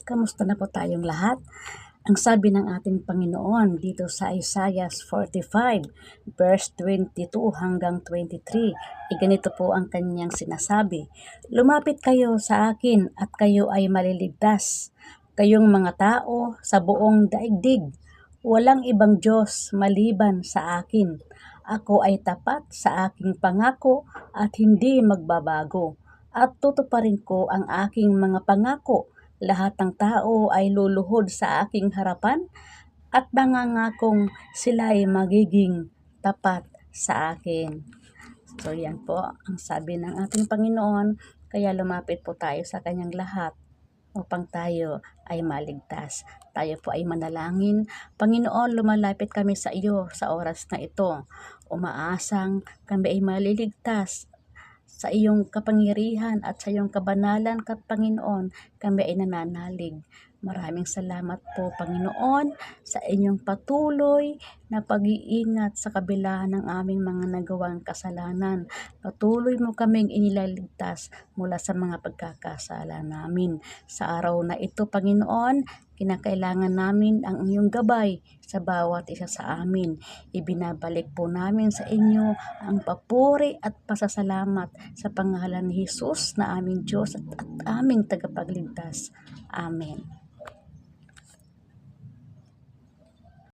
Kamusta na po tayong lahat? Ang sabi ng ating Panginoon dito sa Isaiah 45 verse 22 hanggang 23, ganito po ang kanyang sinasabi: "Lumapit kayo sa akin at kayo ay maliligtas, kayong mga tao sa buong daigdig. Walang ibang Diyos maliban sa akin. Ako ay tapat sa aking pangako at hindi magbabago, at tutuparin ko ang aking mga pangako. Lahat ng tao ay luluhod sa aking harapan at nangangakong sila'y magiging tapat sa akin." So yan po ang sabi ng ating Panginoon, kaya lumapit po tayo sa kanyang lahat upang tayo ay maligtas. Tayo po ay manalangin. Panginoon, lumalapit kami sa iyo sa oras na ito. Umaasang kami ay maliligtas sa iyong kapangyarihan at sa iyong kabanalan, Panginoon, kami ay nananalig. Maraming salamat po, Panginoon, sa inyong patuloy na pag-iingat sa kabila ng aming mga nagawang kasalanan. Patuloy mo kaming inilaligtas mula sa mga pagkakasala namin. Sa araw na ito, Panginoon, kinakailangan namin ang iyong gabay sa bawat isa sa amin. Ibinabalik po namin sa inyo ang papuri at pasasalamat sa pangalan ni Jesus na aming Diyos at aming tagapagligtas. Amen.